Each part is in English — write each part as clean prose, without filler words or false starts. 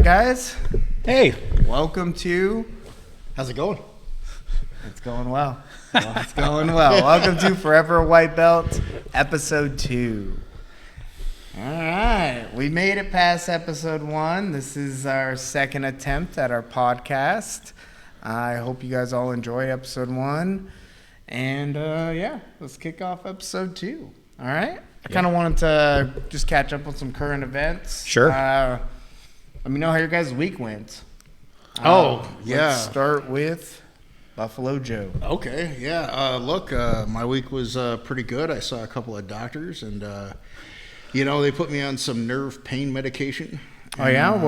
guys. Hey. Welcome to... How's it going? It's going well. It's going well. Welcome to Forever a White Belt, Episode 2. All right. We made it past Episode 1. This is our second attempt at our podcast. I hope you guys all enjoy Episode 1. And, let's kick off Episode 2. All right? I kind of wanted to just catch up with some current events. Sure. Let me know how your guys' week went. Let's start with Buffalo Joe. Okay, yeah. My week was pretty good. I saw a couple of doctors, and, they put me on some nerve pain medication. Oh, yeah?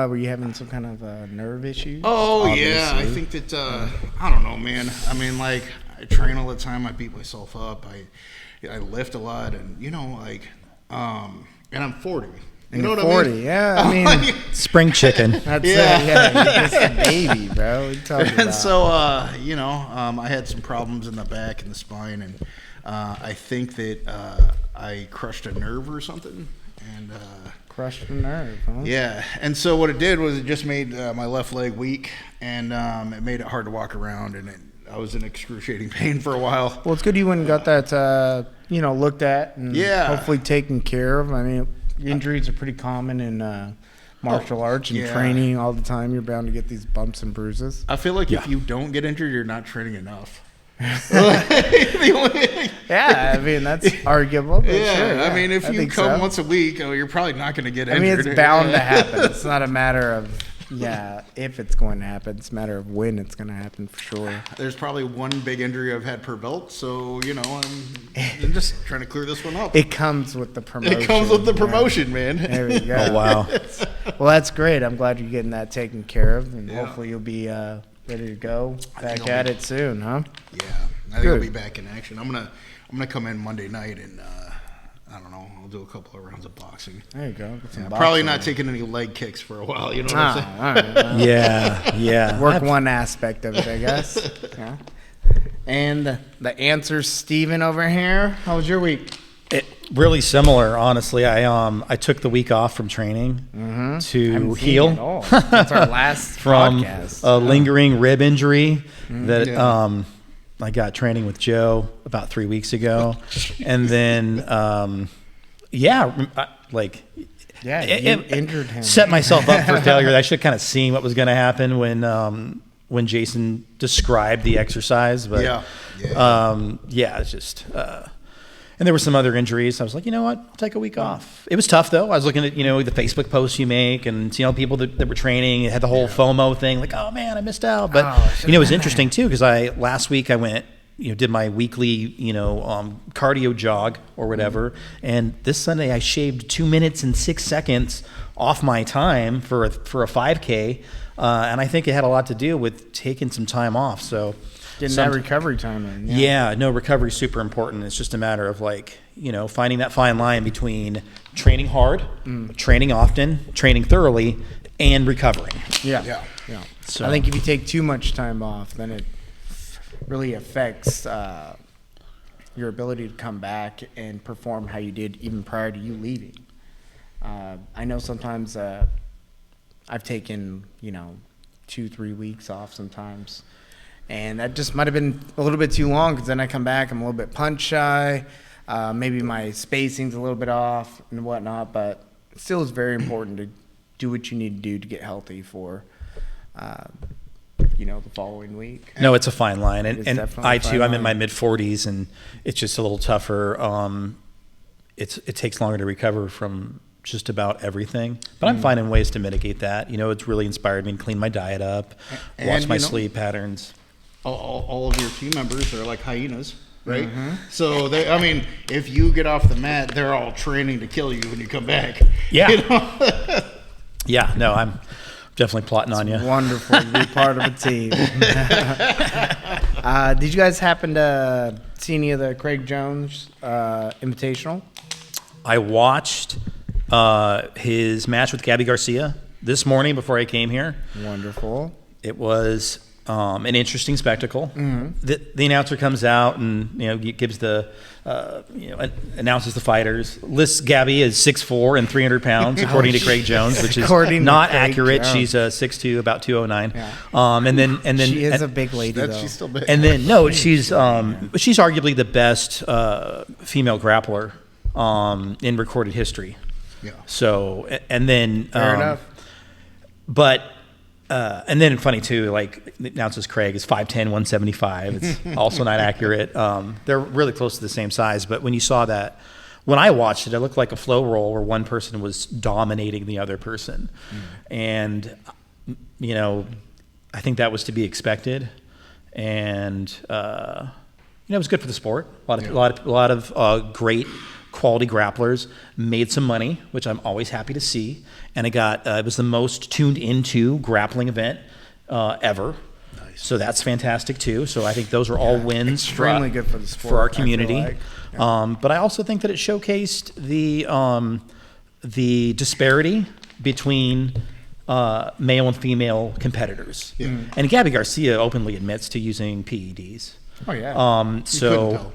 Were you having some kind of nerve issues? Oh, obviously. Yeah. I think that, I don't know, man. I mean, like, I train all the time. I beat myself up. I lift a lot, and, and I'm 40. You know what 40, I mean? Yeah. I mean, spring chicken. That's you're just a baby, bro. What are you talking about? And so, I had some problems in the back and the spine, and I think that I crushed a nerve or something. And crushed a nerve, huh? Yeah. And so what it did was it just made my left leg weak, and it made it hard to walk around, and I was in excruciating pain for a while. Well, it's good you went and got that, looked at and hopefully taken care of. I mean, injuries are pretty common in martial arts and training all the time. You're bound to get these bumps and bruises. I feel like if you don't get injured, you're not training enough. Yeah, I mean, that's arguable. But yeah, sure, I mean, if you come once a week, you're probably not going to get injured. I mean, it's bound to happen. It's not a matter of, if it's going to happen. It's a matter of when it's going to happen for sure. There's probably one big injury I've had per belt, so, I'm just trying to clear this one up. It comes with the promotion. It comes with the promotion, man. There we go. Oh, wow. Well, that's great. I'm glad you're getting that taken care of, and hopefully you'll be ready to go back at it soon, huh? Yeah, I think I'll be back in action. I'm gonna come in Monday night and I don't know. I'll do a couple of rounds of boxing. There you go. Probably not taking any leg kicks for a while. You know what I'm saying? All right, well, yeah. Work one aspect of it, I guess. Yeah. And the answer's Steven over here. How was your week? Really similar, honestly. I took the week off from training to heal. That's our last from podcast. A lingering rib injury that I got training with Joe about 3 weeks ago, and then you injured him. Set myself up for failure. I should have kind of seen what was going to happen when Jason described the exercise, but it's just. And there were some other injuries. I was like, you know what? I'll take a week off. It was tough, though. I was looking at, the Facebook posts you make and, people that were training. It had the whole FOMO thing, like, oh, man, I missed out. But, it was interesting, too, because last week I went, did my weekly, cardio jog or whatever. And this Sunday I shaved 2 minutes and 6 seconds off my time for a 5K. And I think it had a lot to do with taking some time off. So... Getting that recovery time in. Recovery is super important. It's just a matter of finding that fine line between training hard, training often, training thoroughly, and recovering. Yeah. So I think if you take too much time off, then it really affects your ability to come back and perform how you did even prior to you leaving. I know sometimes I've taken 2-3 weeks off sometimes. And that just might have been a little bit too long because then I come back, I'm a little bit punch shy. Maybe my spacing's a little bit off and whatnot, but it still is very important to do what you need to do to get healthy for, the following week. No, it's a fine line. And I, too, I'm in my mid-40s, and it's just a little tougher. It takes longer to recover from just about everything. But I'm finding ways to mitigate that. It's really inspired me to clean my diet up, watch my sleep patterns. All of your team members are like hyenas, right? So if you get off the mat, they're all training to kill you when you come back. Yeah. Yeah. No, I'm definitely plotting on you. Wonderful to be part of a team. Did you guys happen to see any of the Craig Jones Invitational? I watched his match with Gabby Garcia this morning before I came here. Wonderful. It was an interesting spectacle. The announcer comes out and gives the announces the fighters. Lists Gabby as 6'4" and 300 pounds, according to Craig Jones, which is not accurate. Jones. She's 6'2", about 209. Yeah. And then she is a big lady though. She's still big. And then she's arguably the best female grappler in recorded history. Yeah. So and then fair enough. But and then funny too, like it announces Craig is 5'10", 175. It's also not accurate. They're really close to the same size. But when you saw that, when I watched it, it looked like a flow roll where one person was dominating the other person. And, I think that was to be expected. And, it was good for the sport. A lot of great quality grapplers made some money, which I'm always happy to see. And it was the most tuned into grappling event ever. Nice. So that's fantastic too. So I think those are all wins. Extremely good for the sport, for our community. I feel like. But I also think that it showcased the disparity between male and female competitors. Yeah. And Gabby Garcia openly admits to using PEDs. Oh yeah. You couldn't tell.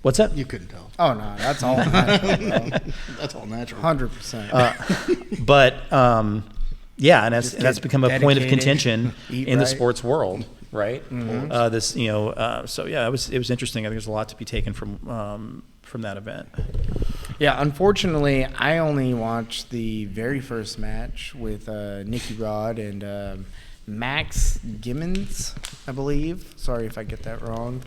What's that? You couldn't tell. Oh no, that's all natural, bro. That's all natural. 100%. But yeah, and that's become a point of contention in the right. sports world, right? So yeah, it was interesting. I think there's a lot to be taken from that event. Yeah, unfortunately, I only watched the very first match with Nicky Rod and Max Gimmons, I believe. Sorry if I get that wrong.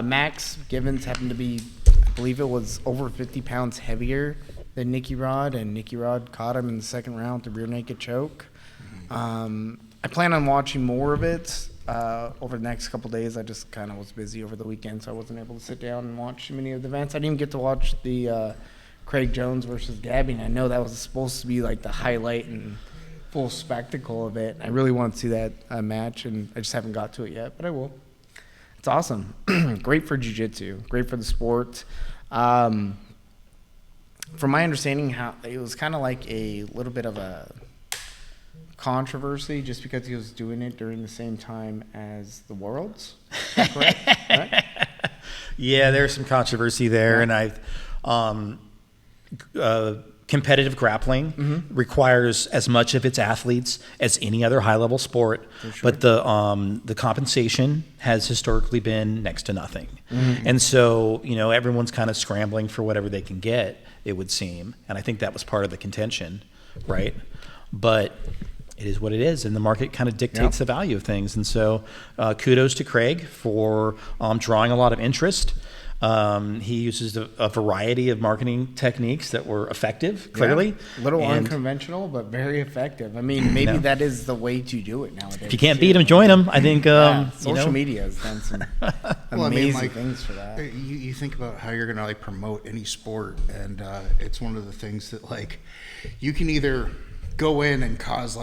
Max Givens happened to be, I believe it was over 50 pounds heavier than Nicky Rod, and Nicky Rod caught him in the second round with the rear naked choke. I plan on watching more of it over the next couple days. I just kind of was busy over the weekend, so I wasn't able to sit down and watch many of the events. I didn't even get to watch the Craig Jones versus Gabby, and I know that was supposed to be like the highlight and full spectacle of it. I really want to see that match, and I just haven't got to it yet, but I will. It's awesome. Great for jiu-jitsu. Great for the sport. From my understanding, how it was kind of like a little bit of a controversy just because he was doing it during the same time as the Worlds. Is that correct? Right? Yeah, there's some controversy there, and competitive grappling requires as much of its athletes as any other high-level sport, but the compensation has historically been next to nothing. And so, everyone's kind of scrambling for whatever they can get, it would seem. And I think that was part of the contention, right? But it is what it is, and the market kind of dictates the value of things. And so kudos to Craig for drawing a lot of interest. He uses a variety of marketing techniques that were effective, clearly. A little unconventional, but very effective. I mean, maybe that is the way to do it nowadays. If you can't beat him, join him. I think social media has done some amazing things for that. You think about how you're going to promote any sport, and it's one of the things that you can either go in and cause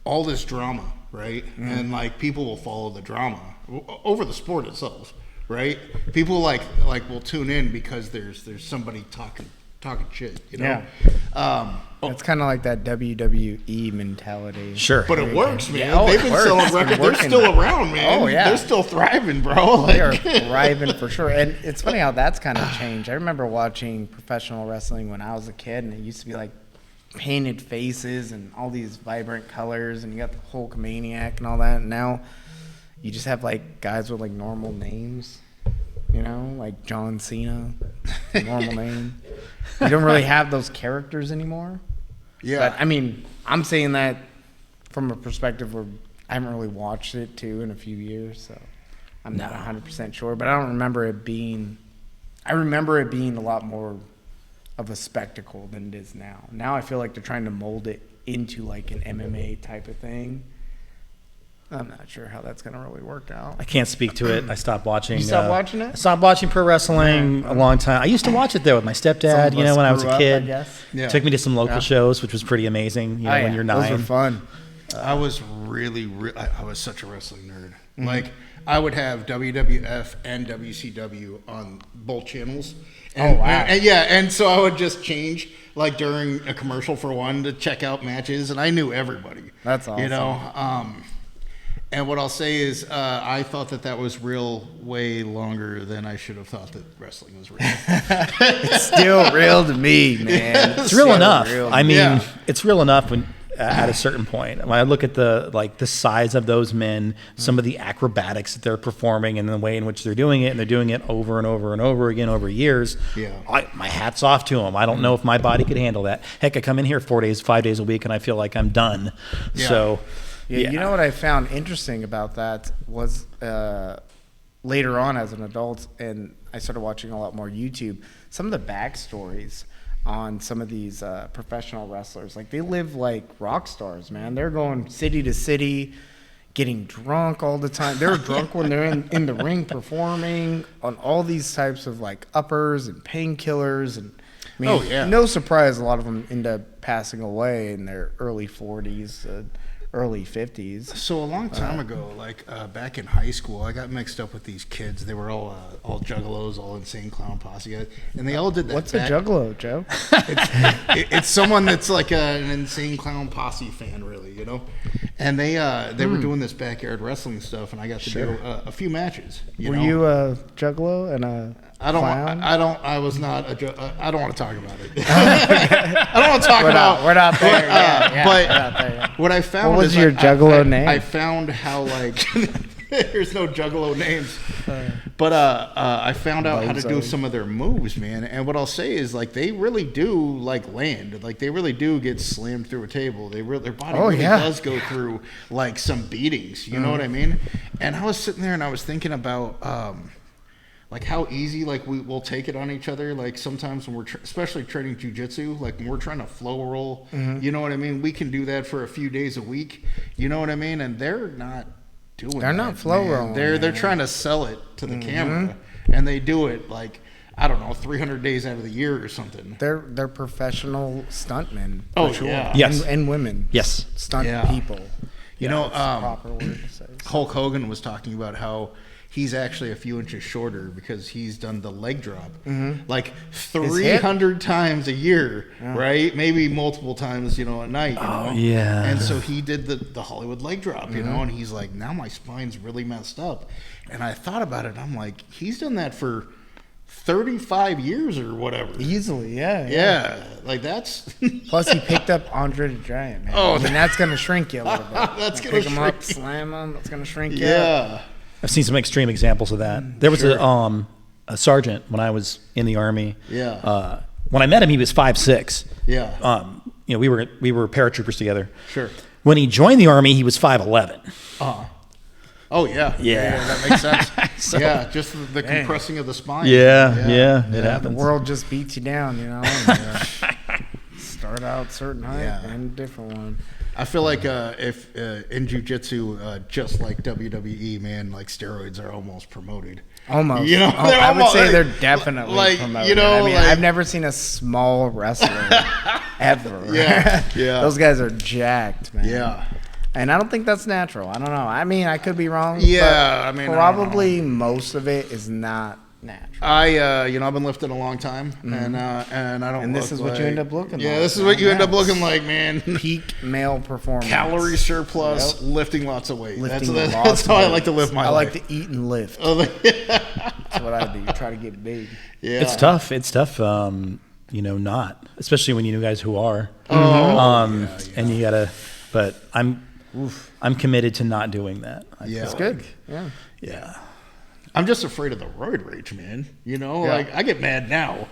all this drama, right? And people will follow the drama over the sport itself. Right? People will tune in because there's somebody talking shit, Yeah. It's kind of like that WWE mentality. Sure. But it works, man. Yeah, They've been selling records. They're still around, man. Oh, yeah. They're still thriving, bro. They are thriving for sure. And it's funny how that's kind of changed. I remember watching professional wrestling when I was a kid, and it used to be painted faces and all these vibrant colors, and you got the Hulkamaniac and all that. And now you just have guys with normal names, like John Cena, normal name. You don't really have those characters anymore. Yeah. But I mean, I'm saying that from a perspective where I haven't really watched it too in a few years, so I'm not 100% sure. But I don't remember it being. I remember it being a lot more of a spectacle than it is now. Now I feel like they're trying to mold it into an MMA type of thing. I'm not sure how that's going to really work out. I can't speak to it. I stopped watching. You stopped watching it? I stopped watching pro wrestling a long time. I used to watch it though with my stepdad. When I was a kid. I guess. Yeah. Took me to some local shows, which was pretty amazing. When you're 9. Those were fun. I was I was such a wrestling nerd. I would have WWF and WCW on both channels. And, wow. And so I would just change during a commercial for one to check out matches, and I knew everybody. That's awesome. And what I'll say is, I thought that was real way longer than I should have thought that wrestling was real. It's still real to me, man. It's real enough. I mean, Yeah. it's real enough when at a certain point. When I look at the size of those men, some of the acrobatics that they're performing, and the way in which they're doing it, and they're doing it over and over and over again over years. Yeah. My hat's off to them. I don't know if my body could handle that. Heck, I come in here 5 days a week, and I feel like I'm done. Yeah. So. Yeah, you know what I found interesting about that was later on as an adult, and I started watching a lot more YouTube, some of the backstories on some of these professional wrestlers. Like, they live like rock stars, man. They're going city to city, getting drunk all the time. They're drunk when they're in the ring performing on all these types of, like, uppers and painkillers. And I mean, no surprise a lot of them end up passing away in their early 40s. Early 50s. So a long time ago, like back in high school, I got mixed up with these kids. They were all juggalos, all insane clown posse guys, and they all did that. What's a juggalo, Joe? It's someone that's like an insane clown posse fan, really, you know. And they were doing this backyard wrestling stuff, and I got to do a few matches. Were you a juggalo and a clown? I was not I don't want to talk about it. I don't want to talk about. We're not there. But what I found what was your juggalo name? I found how, like, there's no juggalo names, but I found out how to do some of their moves, man. And what I'll say is, like, they really do, like, land. Like, they really do get slammed through a table. Their body really does go through, like, some beatings. You know what I mean? And I was sitting there and I was thinking about. Like, how easy, like, we'll take it on each other. Like, sometimes when we're especially training jujitsu, like, when we're trying to flow roll, you know what I mean? We can do that for a few days a week. You know what I mean? And they're not doing They're that, not flow rolling. They're trying to sell it to the camera. And they do it, like, I don't know, 300 days out of the year or something. They're professional stuntmen. Oh, sure. yeah. Yes. And women. Yes. Stunt people. You know, proper word to say. Hulk Hogan was talking about how he's actually a few inches shorter because he's done the leg drop like 300 times a year, right? Maybe multiple times, you know, at night, you know? Yeah. And so he did the Hollywood leg drop, you know, and he's like, now my spine's really messed up. And I thought about it. I'm like, he's done that for 35 years or whatever. Easily, yeah. Yeah. Like, that's... Plus, he picked up Andre the Giant, man. Oh, I mean, that's going to shrink you a little bit. That's going to pick him up, slam him. That's going to shrink you. Yeah. I've seen some extreme examples of that. There was a sergeant when I was in the Army. Yeah. When I met him, he was 5'6". Yeah. You know, we were paratroopers together. Sure. When he joined the Army, he was 5'11". Oh, yeah. Yeah. That makes sense. Yeah, just the compressing of the spine. Yeah, it happens. The world just beats you down, you know. And, start out certain height and a different one. I feel like if in jiu-jitsu, just like WWE, man, like, steroids are almost promoted. Almost. You know, I would say they're definitely like, promoted. you know, I mean, like, I've never seen a small wrestler ever. Yeah. Those guys are jacked, man. Yeah. And I don't think that's natural. I don't know. I mean, I could be wrong. Yeah, but I mean, probably most of it is not natural. I've been lifting a long time, and I don't. And this is what you end up looking like. Yeah, this is what you end up looking like, man. Peak male performance. Calorie surplus, lifting lots of weight. Lifting That's lots how of I like to live my I life. like to eat and lift. That's what I do. Try to get big. Yeah. It's tough. You know, not, especially when you know guys who are. And you gotta. But I'm committed to not doing that. That's good. Yeah. Yeah. I'm just afraid of the roid rage, man. You know, like, I get mad now.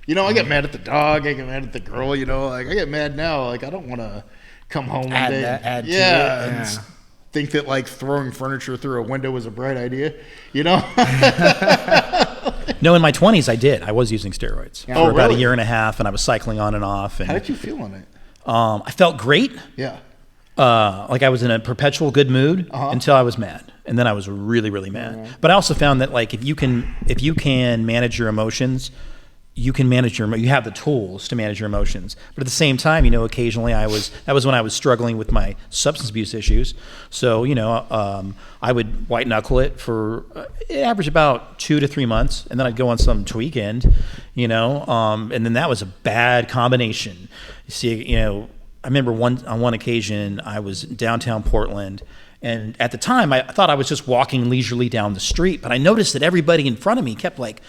You know, I get mad at the dog. I get mad at the girl. You know, like, I get mad now. Like, I don't want to come home one day. Add to it. And think that, like, throwing furniture through a window was a bright idea. You know? No, in my 20s, I did. I was using steroids for about a year and a half, and I was cycling on and off. And how did you feel on it? I felt great. Yeah. Like I was in a perpetual good mood until I was mad, and then I was really, really mad. But I also found that, like, if you can manage your emotions, you have the tools to manage your emotions. But at the same time, you know, occasionally that was when I was struggling with my substance abuse issues. So, you know, I would white knuckle it for it averaged about 2 to 3 months, and then I'd go on some tweekend, you know, and then that was a bad combination. You see, you know, I remember on one occasion I was downtown Portland, And at the time, I thought I was just walking leisurely down the street, but I noticed that everybody in front of me kept like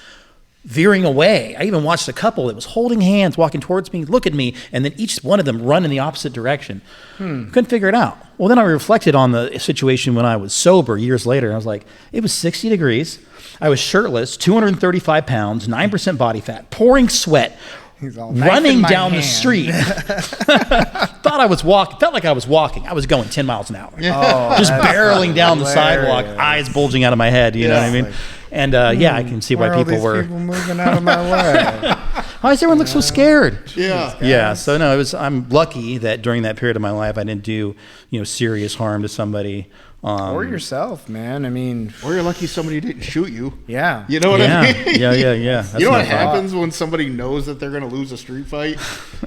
veering away. I even watched a couple that was holding hands, walking towards me, look at me, and then each one of them run in the opposite direction. Couldn't figure it out. Well, then I reflected on the situation when I was sober years later. And I was like, it was 60 degrees. I was shirtless, 235 pounds, 9% body fat, pouring sweat, running down the street. Felt like I was walking. I was going 10 miles an hour. Just barreling down the sidewalk, eyes bulging out of my head, you know what I mean? And I can see why people were moving out of my way. Why does everyone look so scared? Yeah. So no, I'm lucky that during that period of my life I didn't do serious harm to somebody. Or yourself, man. I mean, or you're lucky somebody didn't shout you. Yeah. You know what I mean? Yeah. You know what happens when somebody knows that they're going to lose a street fight?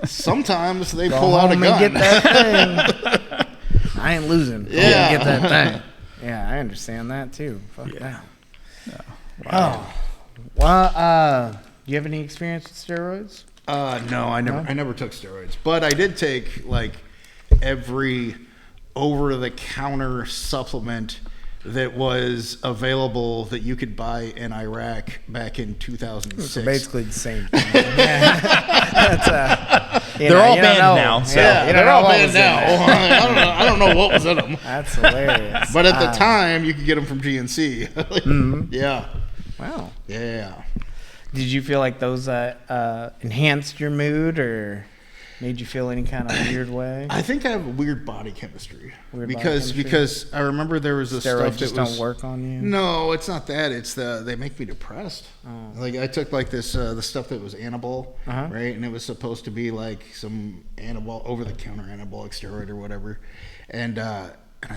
Sometimes they pull out a gun. Get that thing. I ain't losing. Yeah. Get that thing. Yeah, I understand that too. Fuck that. Wow. Oh. Well, do you have any experience with steroids? No, I never took steroids, but I did take like every over-the-counter supplement that was available that you could buy in Iraq back in 2006. So basically the same thing. That's, they're all banned now. So. Yeah, they're all banned now. I don't know what was in them. That's hilarious. But at the time, you could get them from GNC. Yeah. Wow. Yeah. Did you feel like those enhanced your mood or made you feel any kind of weird way? I think I have a weird body chemistry. Because I remember there was a steroids stuff just that don't work on you. No, it's not that. It's they make me depressed. Oh. Like I took like this the stuff that was anabol, right, and it was supposed to be like some anabol over-the-counter anabolic steroid or whatever, and I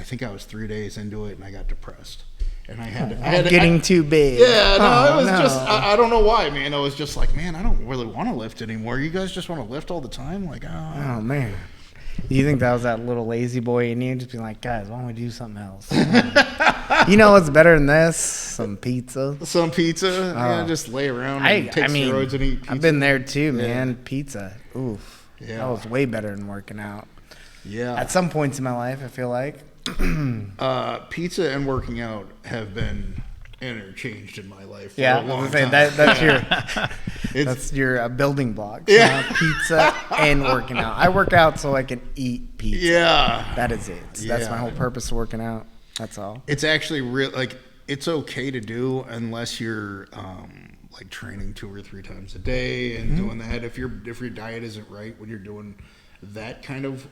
think I was 3 days into it and I got depressed. And I had getting too big. Yeah, no, it was just I don't know why, man. I was just like, man, I don't really want to lift anymore. You guys just want to lift all the time, like, oh man. You think that was that little lazy boy in you, just being like, guys, why don't we do something else? You know what's better than this? Some pizza. Just lay around and take steroids and eat pizza. I've been there too, man. Pizza. Oof. Yeah. That was way better than working out. Yeah. At some points in my life, I feel like. Pizza and working out have been interchanged in my life for a long time. That's your building block. Pizza and working out. I work out so I can eat pizza. Yeah. That is it. That's my whole purpose of working out. That's all. It's actually real. Like, it's okay to do unless you're like training 2 or 3 times a day and doing that. If your diet isn't right when you're doing that kind of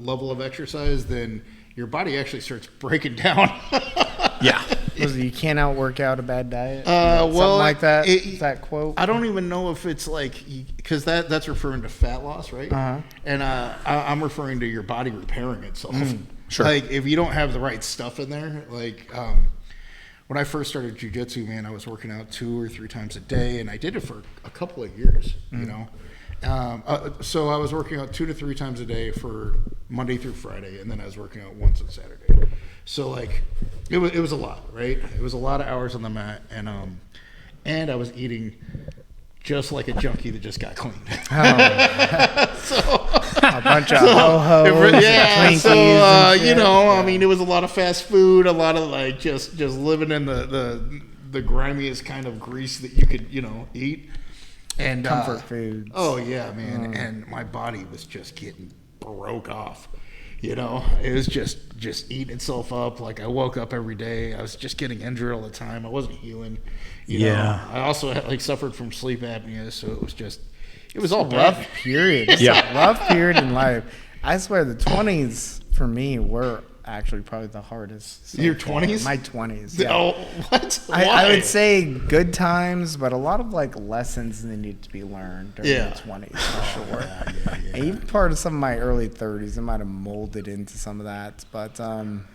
level of exercise, then your body actually starts breaking down. Yeah. You can't out-work out a bad diet? Something like that? Is that quote? I don't even know if it's like, because that's referring to fat loss, right? And I'm referring to your body repairing itself. Sure. Like, if you don't have the right stuff in there, like, when I first started jiu-jitsu, man, I was working out 2 or 3 times a day, and I did it for a couple of years, you know? So I was working out 2 to 3 times a day for Monday through Friday, and then I was working out once on Saturday. So like, it was a lot, right? It was a lot of hours on the mat, and I was eating just like a junkie that just got cleaned. So a bunch of ho-hos, I mean, it was a lot of fast food, a lot of like just living in the grimiest kind of grease that you could eat. And comfort foods. Oh yeah, man. And my body was just getting broke off. It was just eating itself up. Like, I woke up every day. I was just getting injured all the time. I wasn't healing. You know? I also suffered from sleep apnea, so it was all rough bad. period. It's a rough period in life. I swear the 20s for me were actually probably the hardest. Your 20s? My 20s. Yeah. Oh, what? I would say good times, but a lot of like lessons that need to be learned during the 20s for sure. And even part of some of my early 30s, I might have molded into some of that. But some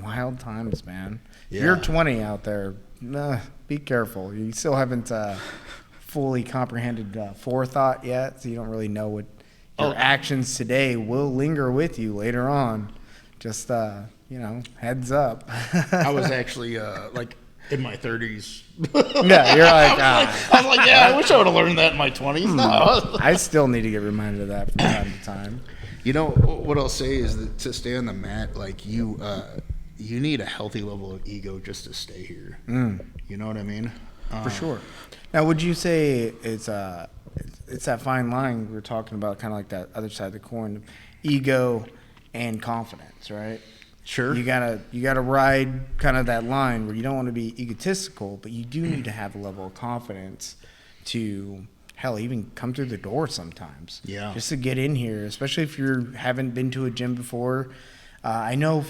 wild times, man. If you're 20 out there, be careful. You still haven't fully comprehended forethought yet, so you don't really know what your actions today will linger with you later on. Just, heads up. I was actually, in my 30s. Yeah, you're like, ah. I was like, yeah, I wish I would have learned that in my 20s. No. I still need to get reminded of that from time to time. You know, what I'll say is that to stay on the mat, like you need a healthy level of ego just to stay here. You know what I mean? For sure. Now, would you say it's that fine line we were talking about, kind of like that other side of the coin, ego and confidence, right? Sure. You gotta ride kind of that line where you don't want to be egotistical, but you do need to have a level of confidence to, hell, even come through the door sometimes. Yeah. Just to get in here, especially if you haven't been to a gym before. I know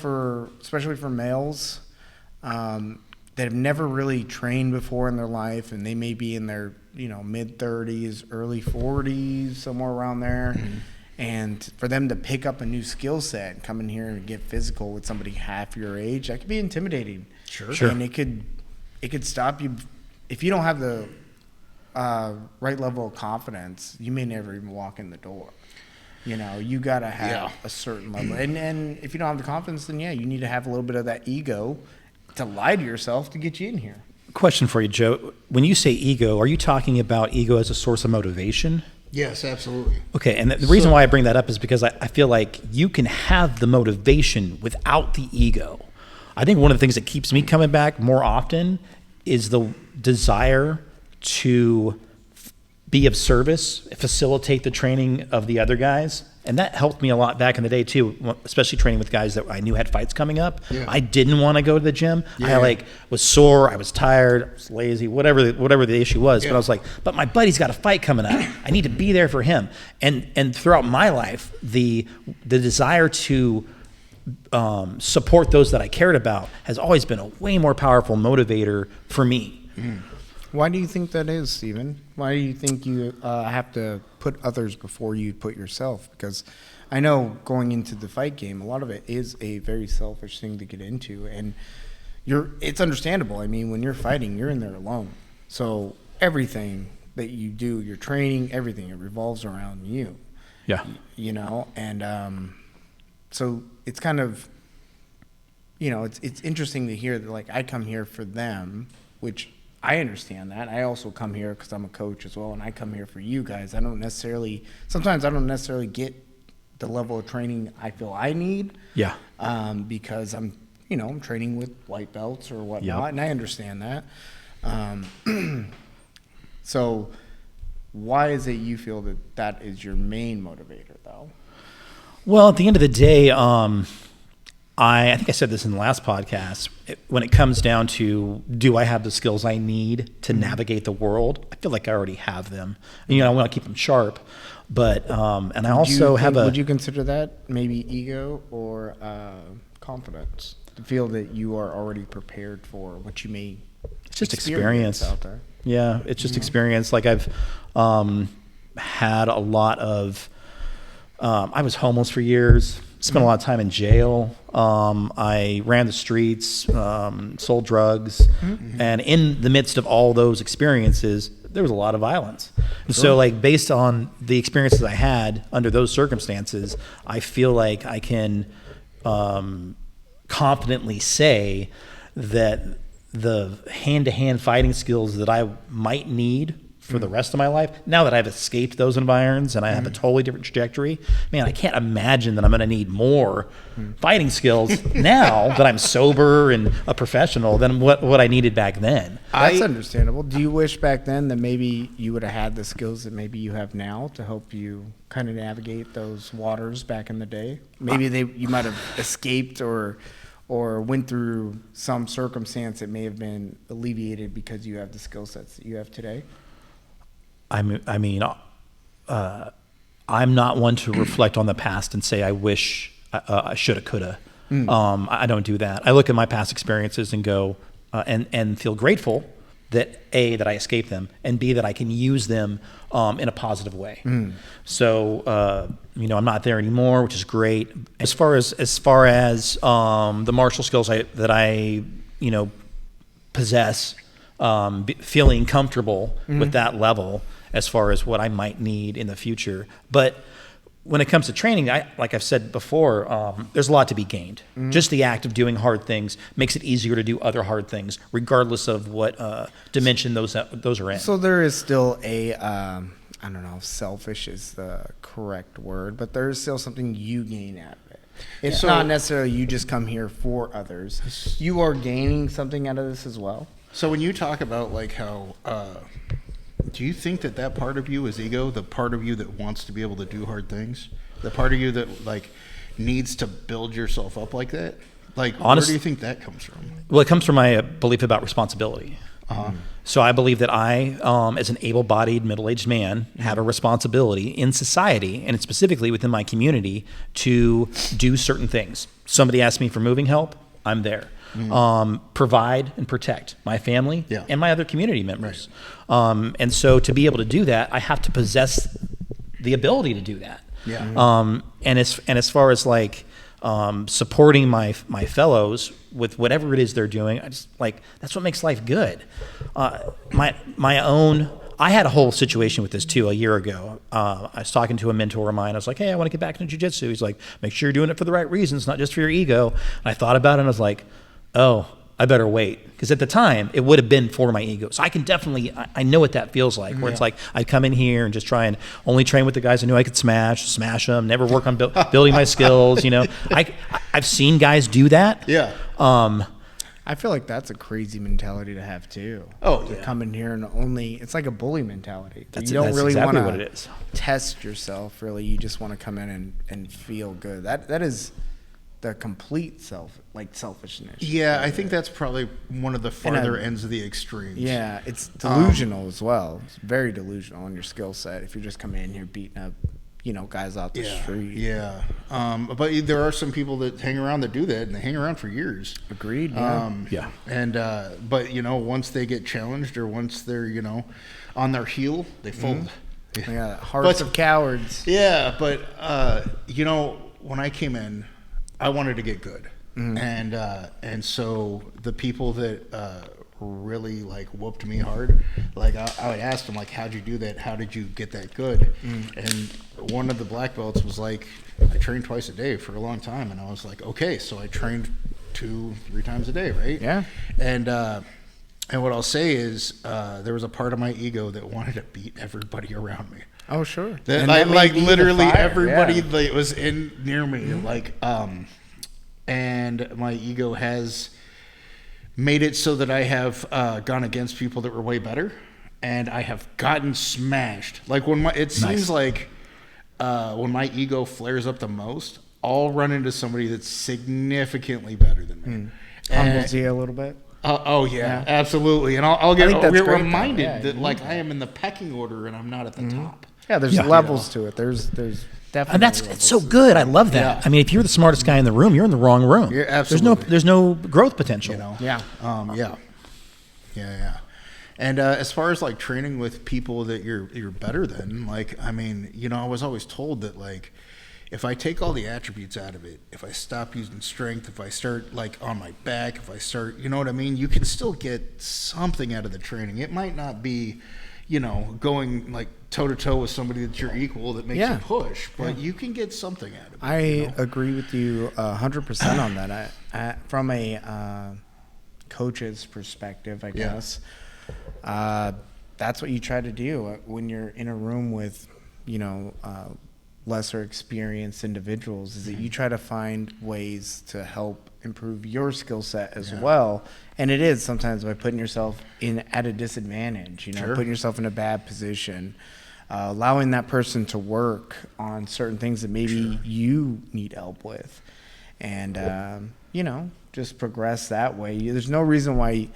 especially for males that have never really trained before in their life, and they may be in their mid 30s, early 40s, somewhere around there. And for them to pick up a new skill set and come in here and get physical with somebody half your age, that could be intimidating. Sure. And it could stop you if you don't have the right level of confidence. You may never even walk in the door. You gotta have a certain level, and if you don't have the confidence, then you need to have a little bit of that ego to lie to yourself to get you in here. Question for you, Joe. When you say ego, are you talking about ego as a source of motivation? Yes, absolutely. Okay, and the reason why I bring that up is because I feel like you can have the motivation without the ego. I think one of the things that keeps me coming back more often is the desire to be of service, facilitate the training of the other guys. And that helped me a lot back in the day too, especially training with guys that I knew had fights coming up. Yeah. I didn't want to go to the gym. Yeah. I was sore, I was tired, I was lazy, whatever the issue was. Yeah. But I was like, but my buddy's got a fight coming up. I need to be there for him. And throughout my life, the desire to support those that I cared about has always been a way more powerful motivator for me. Why do you think that is, Stephen? Why do you think you have to put others before you put yourself? Because I know going into the fight game, a lot of it is a very selfish thing to get into, and it's understandable. I mean, when you're fighting, you're in there alone. So everything that you do, your training, everything, it revolves around you. Yeah. And so it's kind of, it's interesting to hear that, like, I come here for them, which I understand that. I also come here because I'm a coach as well, and I come here for you guys. Sometimes I don't necessarily get the level of training I feel I need. Yeah. Because I'm training with white belts or whatnot, and I understand that. So why is it you feel that is your main motivator, though? Well, at the end of the day, I think I said this in the last podcast. When it comes down to, do I have the skills I need to navigate the world? I feel like I already have them. I want to keep them sharp, but and I also Would you consider that maybe ego or confidence? To feel that you are already prepared for what you may. It's just experience out there. Yeah, it's just experience. Like I've had a lot of. I was homeless for years. Spent a lot of time in jail. I ran the streets, sold drugs, and in the midst of all those experiences, there was a lot of violence. And so, based on the experiences I had under those circumstances, I feel like I can confidently say that the hand-to-hand fighting skills that I might need for the rest of my life, now that I've escaped those environs and I have a totally different trajectory, man, I can't imagine that I'm going to need more fighting skills now that I'm sober and a professional than what I needed back then. That's understandable. Do you wish back then that maybe you would have had the skills that maybe you have now to help you kind of navigate those waters back in the day? Maybe you might have escaped or went through some circumstance that may have been alleviated because you have the skill sets that you have today? I'm not one to reflect on the past and say I wish I shoulda, coulda. I don't do that. I look at my past experiences and go and feel grateful that A, that I escaped them, and B, that I can use them in a positive way. So I'm not there anymore, which is great. As far as the martial skills that I possess, feeling comfortable with that level as far as what I might need in the future. But when it comes to training, like I've said before, there's a lot to be gained. Just the act of doing hard things makes it easier to do other hard things, regardless of what dimension those are in. So there is still a, I don't know if selfish is the correct word, but there is still something you gain out of it. It's not necessarily you just come here for others. You are gaining something out of this as well. So when you talk about like how, do you think that part of you is ego, the part of you that wants to be able to do hard things, the part of you that like needs to build yourself up like that? Like, where do you think that comes from? Well, it comes from my belief about responsibility. So I believe that I, as an able-bodied, middle-aged man, have a responsibility in society, and specifically within my community, to do certain things. Somebody asks me for moving help, I'm there. Provide and protect my family and my other community members. Right. And so to be able to do that, I have to possess the ability to do that. And as far as like supporting my fellows with whatever it is they're doing, I just like, that's what makes life good. I had a whole situation with this too a year ago. I was talking to a mentor of mine. I was like, hey, I want to get back into jiu-jitsu. He's like, make sure you're doing it for the right reasons, not just for your ego. And I thought about it and I was like, oh, I better wait. Because at the time, it would have been for my ego. So I can definitely, I know what that feels like, where it's like, I'd come in here and just try and only train with the guys I knew I could smash them, never work on building my skills, you know. I've seen guys do that. I feel like that's a crazy mentality to have too. To come in here and only, it's like a bully mentality. That's you don't really exactly want what it is. test yourself, really. You just want to come in and feel good. That is the complete selfishness. Yeah, I think that's probably one of the farther ends of the extremes. Yeah, it's delusional as well. It's very delusional on your skill set if you're just coming in here beating up, guys out the street. Yeah. But there are some people that hang around that do that, and they hang around for years. Agreed. Yeah. And but once they get challenged or once they're on their heel, they fold. Yeah, hearts of cowards. Yeah, but when I came in, I wanted to get good, and so the people that really like whooped me hard, like I would ask them like, how'd you do that? How did you get that good? And one of the black belts was like, I trained twice a day for a long time, and I was like, okay, so I trained 2-3 times a day, right? Yeah. And what I'll say is there was a part of my ego that wanted to beat everybody around me. Oh, sure. That like literally everybody that was in near me, and my ego has made it so that I have gone against people that were way better, and I have gotten smashed. Like seems like when my ego flares up the most, I'll run into somebody that's significantly better than me. Humbles you a little bit. Yeah, absolutely. And I'll get reminded that like I am in the pecking order and I'm not at the top. Yeah, there's levels to it. There's definitely. And it's so good. I love that. Yeah. I mean, if you're the smartest guy in the room, you're in the wrong room. Yeah, absolutely. There's no growth potential. Yeah. And as far as like training with people that you're better than, like, I mean, I was always told that like, if I take all the attributes out of it, if I stop using strength, if I start like on my back, if I start, you know what I mean? You can still get something out of the training. It might not be, going like toe to toe with somebody that's your equal that makes you push, but you can get something out of it. I agree with you 100% on that. I from a coach's perspective, I guess, that's what you try to do when you're in a room with, lesser experienced individuals, is that you try to find ways to help improve your skill set as well. And it is sometimes by putting yourself at a disadvantage, putting yourself in a bad position, allowing that person to work on certain things that maybe you need help with, and just progress that way. There's no reason why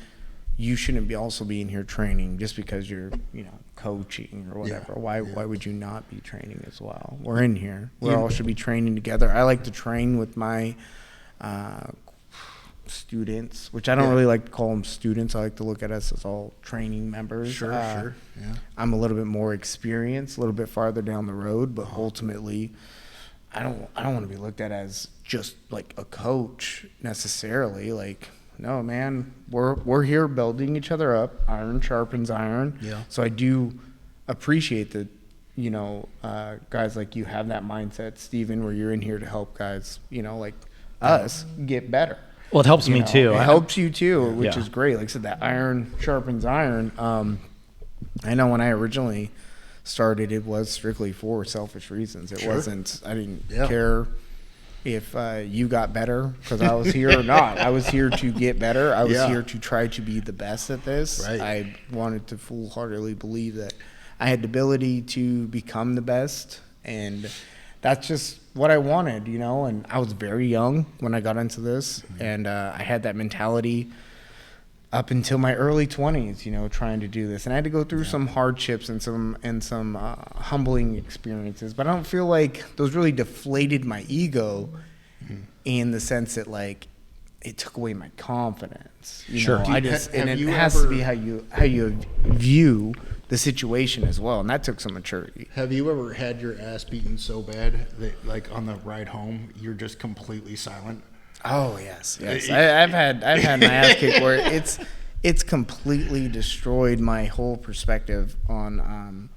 you shouldn't be also be in here training just because you're coaching or whatever. Why would you not be training as well? We're in here. We all should be training together. I like to train with my students, which I don't really like to call them students. I like to look at us as all training members. Sure. Yeah. I'm a little bit more experienced, a little bit farther down the road, but ultimately I don't want to be looked at as just like a coach necessarily. Like, no, man, we're here building each other up. Iron sharpens iron. Yeah. So I do appreciate the guys like you have that mindset, Steven, where you're in here to help guys, like us get better. Well, it helps me too. It helps you too, which Yeah. is great. Like I said, that iron sharpens iron. I know when I originally started, it was strictly for selfish reasons. It wasn't, I didn't care if you got better because I was here or not. I was here to get better. I was here to try to be the best at this. Right. I wanted to full-heartedly believe that I had the ability to become the best, and that's just what I wanted, and I was very young when I got into this, and I had that mentality up until my early 20s, trying to do this. And I had to go through some hardships and some humbling experiences, but I don't feel like those really deflated my ego in the sense that, like, it took away my confidence. Sure. I just, and it has to be how you view the situation as well, and that took some maturity. Have you ever had your ass beaten so bad that, like, on the ride home, you're just completely silent? Oh yes. I've had my ass kicked where it's completely destroyed my whole perspective on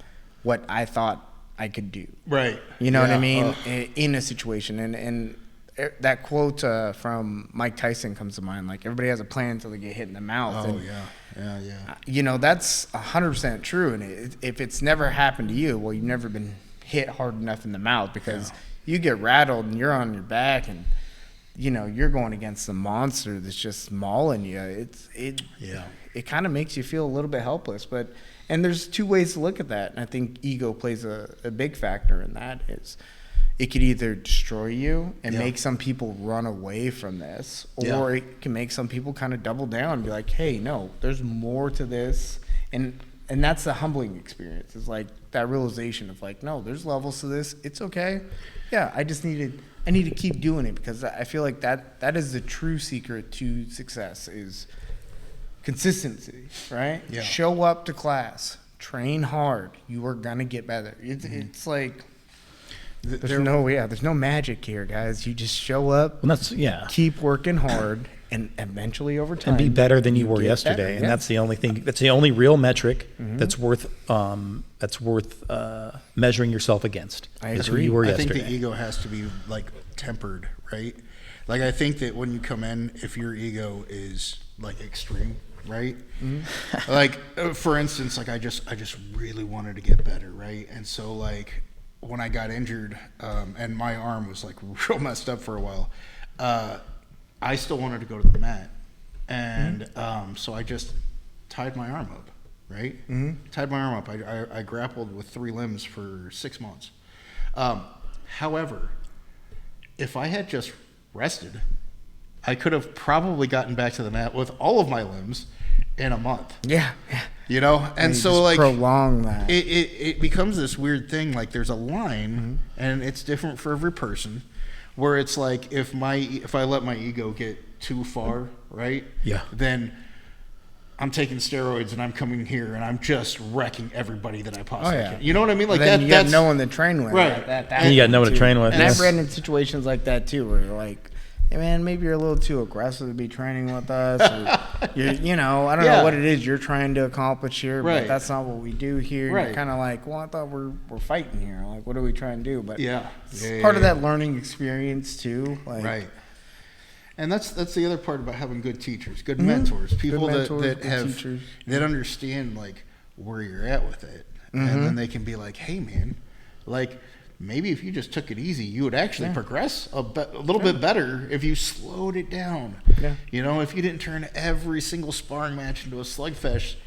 what I thought I could do. Right. You know what I mean? In a situation, and that quote from Mike Tyson comes to mind. Like, everybody has a plan until they get hit in the mouth. Oh, and, yeah. That's 100% true. And if it's never happened to you, well, you've never been hit hard enough in the mouth, because you get rattled and you're on your back and you're going against a monster that's just mauling you. It kind of makes you feel a little bit helpless. And there's two ways to look at that. And I think ego plays a big factor in that. Is it could either destroy you and make some people run away from this, or it can make some people kind of double down and be like, hey, no, there's more to this. And that's the humbling experience. It's like that realization of, like, no, there's levels to this. It's okay. Yeah, I need to keep doing it, because I feel like that is the true secret to success, is consistency, right? Yeah. Show up to class, train hard. You are gonna get better. It's like there's no magic here, guys. You just show up, keep working hard, and eventually over time, and be better than you were yesterday. Better. And that's the only thing. That's the only real metric that's worth measuring yourself against. I is who agree. you were I yesterday. think the ego has to be, like, tempered, right? Like, I think that when you come in, if your ego is, like, extreme, right? Like, for instance, like, I just really wanted to get better, right? And so, like, when I got injured, and my arm was, like, real messed up for a while, I still wanted to go to the mat. And so I just tied my arm up, right? Tied my arm up. I grappled with 3 limbs for 6 months. However, if I had just rested, I could have probably gotten back to the mat with all of my limbs in a month. Yeah. And so, like, prolong that. It becomes this weird thing. Like, there's a line, and it's different for every person, where it's like, if I let my ego get too far, right? Yeah. Then I'm taking steroids and I'm coming here and I'm just wrecking everybody that I possibly can. You know what I mean? Like, then you got that's no one to train with. Right. And you got no one to train with. And yes. I've read in situations like that too, where you're like, hey man, maybe you're a little too aggressive to be training with us. Or I don't know what it is you're trying to accomplish here, but that's not what we do here. Right. You're kind of like, well, I thought we're fighting here. Like, what are we trying to do? But it's part of that learning experience too. Like, right. And that's the other part about having good teachers, good mentors, people that understand, like, where you're at with it, and then they can be like, hey man, like, maybe if you just took it easy, you would actually progress a little bit better if you slowed it down. Yeah. If you didn't turn every single sparring match into a slugfest,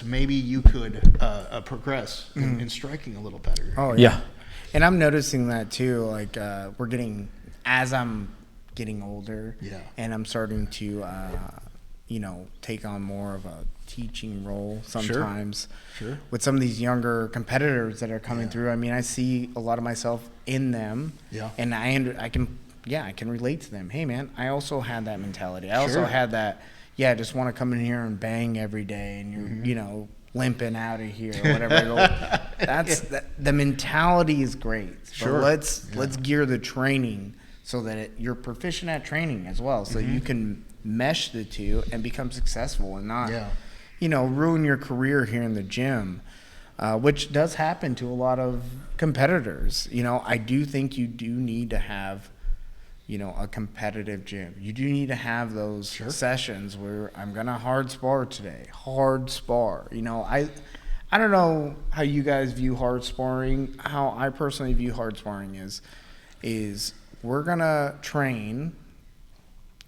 maybe you could progress in striking a little better. Oh yeah. And I'm noticing that too. Like, as I'm getting older, and I'm starting to take on more of a teaching role sometimes. Sure. With some of these younger competitors that are coming through. I mean, I see a lot of myself in them. Yeah. And I can relate to them. Hey man, I also had that mentality. I also had that, I just want to come in here and bang every day, and you're limping out of here or whatever. The mentality is great. Sure. But let's gear the training so that you're proficient at training as well, so you can mesh the two and become successful and not, ruin your career here in the gym which does happen to a lot of competitors. I do think you do need to have, a competitive gym. You do need to have those sessions where I'm going to hard spar today. Hard spar. I don't know how you guys view hard sparring. How I personally view hard sparring is we're going to train,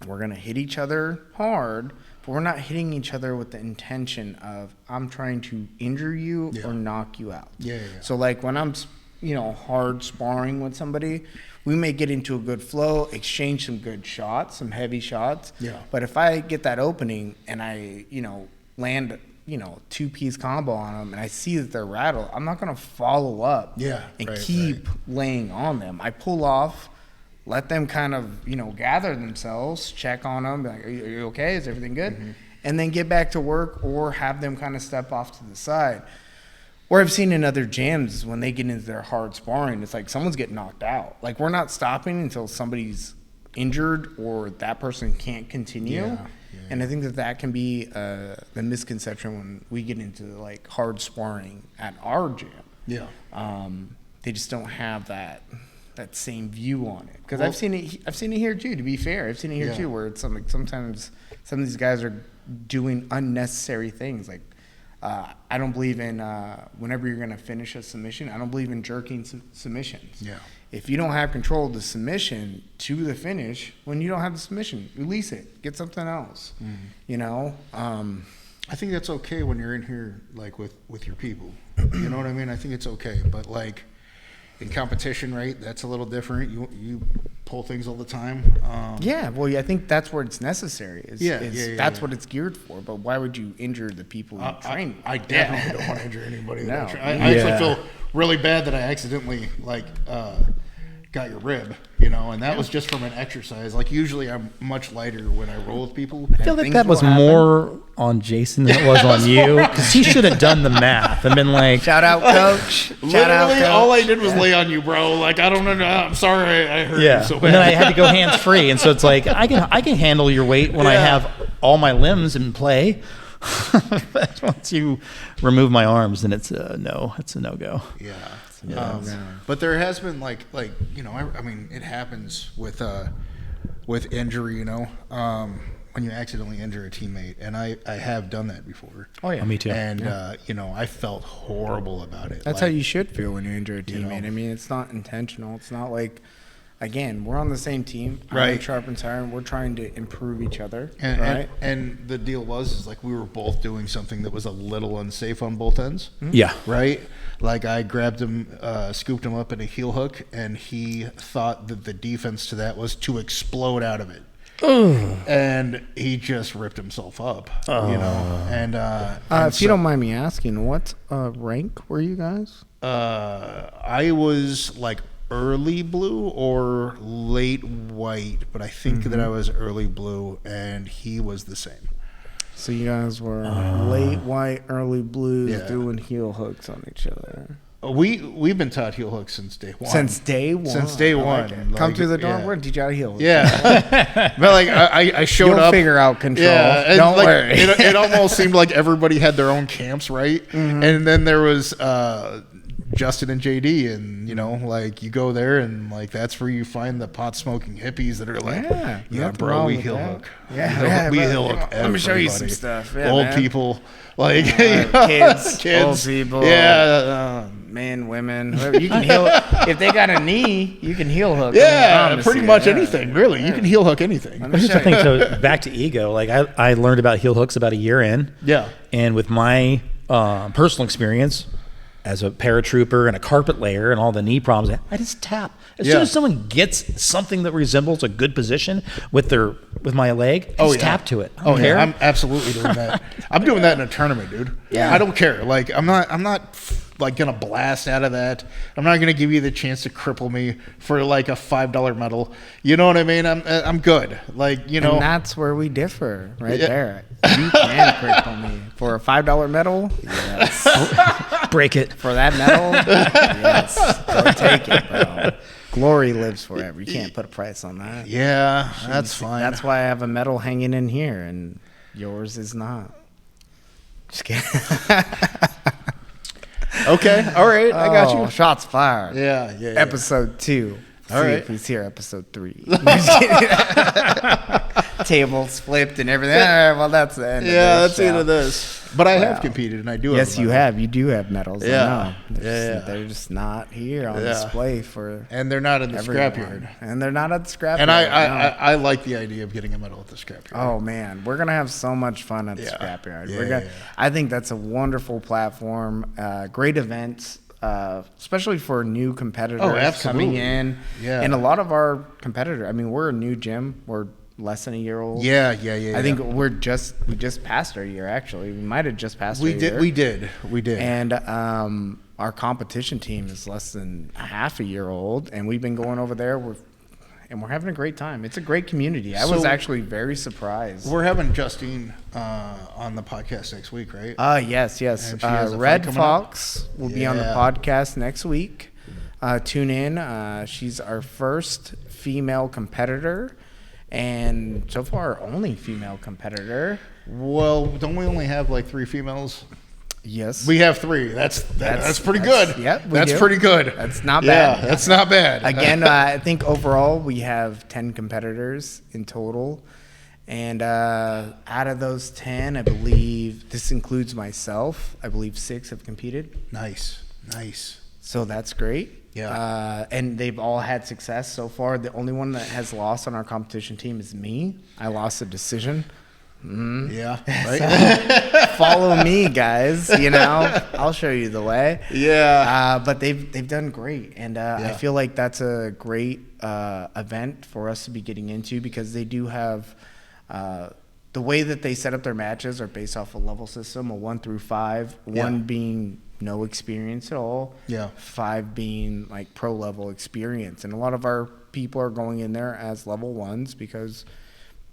we're going to hit each other hard, but we're not hitting each other with the intention of I'm trying to injure you or knock you out. So like when I'm, hard sparring with somebody, we may get into a good flow, exchange some good shots, some heavy shots. But if I get that opening and I, land, two-piece combo on them and I see that they're rattled, I'm not going to follow up and keep laying on them. I pull off, let them kind of, gather themselves, check on them, be like, are you okay? Is everything good? And then get back to work or have them kind of step off to the side. Or I've seen in other gyms when they get into their hard sparring, it's like someone's getting knocked out. Like we're not stopping until somebody's injured or that person can't continue. And I think that can be the misconception when we get into like hard sparring at our gym. They just don't have that same view on it. Because I've seen it here too. To be fair, I've seen it here too, where it's sometimes some of these guys are doing unnecessary things. Like I don't believe in whenever you're going to finish a submission, I don't believe in jerking submissions. If you don't have control of the submission to the finish, when you don't have the submission, release it. Get something else. I think that's okay when you're in here, like with your people. You know what I mean? I think it's okay. But like in competition, right? That's a little different. You pull things all the time. I think that's where it's necessary. That's what it's geared for. But why would you injure the people you train? I definitely don't want to injure anybody. I actually feel really bad that I accidentally got your rib, and that was just from an exercise. Like usually I'm much lighter when I roll with people. I feel like that was more on Jason than it was on you, because he should have done the math and been like, shout out coach. Literally all I did was lay on you, bro. Like I don't know, I'm sorry I hurt you so bad. And then I had to go hands free, and so it's like I can handle your weight when I have all my limbs in play. But once you remove my arms, then it's a no-go. But there has been like I mean it happens with injury, when you accidentally injure a teammate, and I have done that before. Me too. And I felt horrible about it. That's how you should feel when you injure a teammate. I mean, it's not intentional. It's not like, again, we're on the same team. Iron sharpens iron. We're trying to improve each other. And the deal was like we were both doing something that was a little unsafe on both ends. Right? Like I grabbed him, scooped him up in a heel hook, and he thought that the defense to that was to explode out of it. And he just ripped himself up, And if you don't mind me asking, what rank were you guys? I was like early blue or late white, but I think that I was early blue, and he was the same. So you guys were late white, early blue, doing heel hooks on each other. We've been taught heel hooks since day one. Since day one. Come through the door. We're gonna teach you how to heel hook. But like I showed You'll up. figure out control. Don't worry. It almost seemed like everybody had their own camps, right? And then there was Justin and JD, and like you go there, and like that's where you find the pot smoking hippies that are like, bro, we heel hook. We heel hook. Let me show you some stuff. Old people, like kids, old people, men, women, whoever. You can heel. If they got a knee, you can heel hook. Pretty much anything, really. You can heel hook anything. Here's the thing. So back to ego. Like I learned about heel hooks about a year in. And with my personal experience as a paratrooper and a carpet layer and all the knee problems, I just tap. As soon as someone gets something that resembles a good position with my leg, I just tap to it. I don't care. I'm absolutely doing that. I'm doing that in a tournament, dude. I don't care. Like I'm not like gonna blast out of that. I'm not gonna give you the chance to cripple me for like a $5 medal. You know what I mean? I'm good. Like And that's where we differ, right there. You can cripple me for a $5 medal. Yes. Break it for that medal. Yes, go take it, bro. Glory lives forever. You can't put a price on that. Yeah, that's fine. That's why I have a medal hanging in here, and yours is not. Just kidding. Okay. All right. I got you. Shots fired. Yeah. Episode 2. All See right. if he's here. Episode 3. Tables flipped and everything. All right, well, that's the end. Yeah, of that's the end of this. But I have Wow. competed, and I do. Yes, have you have. You do have medals. I Yeah. know. Yeah. They're just not here on Yeah. display for. And they're not in the everyone. scrapyard. And they're not at the scrapyard. And no. I like the idea of getting a medal at the scrapyard. Oh man, we're gonna have so much fun at the Yeah. scrapyard. Yeah. I think that's a wonderful platform. Great events, especially for new competitors absolutely. coming in. Yeah. And a lot of our competitors. I mean, we're a new gym. We're less than a year old. Yeah. I think we just passed our year. Actually, we might have just passed. We our did. year. We did. And our competition team is less than half a year old, and we've been going over there. We're having a great time. It's a great community. I was actually very surprised. We're having Justine on the podcast next week, right? Yes. And she has a fight Red coming Fox will be on the Yeah. podcast next week. Tune in. She's our first female competitor, and so far only female competitor. Well, don't we only have like 3 females? Yes. We have 3. That's pretty good. Yep, that's do. pretty good. That's not bad. Yeah, that's not bad. Again, I think overall we have 10 competitors in total. And out of those 10, I believe, this includes myself, I believe 6 have competed. Nice. So that's great. Yeah. And they've all had success so far. The only one that has lost on our competition team is me. I lost a decision. Yeah. Right. Follow me, guys. I'll show you the way. Yeah. But they've done great, and I feel like that's a great event for us to be getting into because they do have the way that they set up their matches are based off a level system, a 1 through 5. 1 being no experience at all. Yeah. 5 being like pro level experience, and a lot of our people are going in there as level 1s because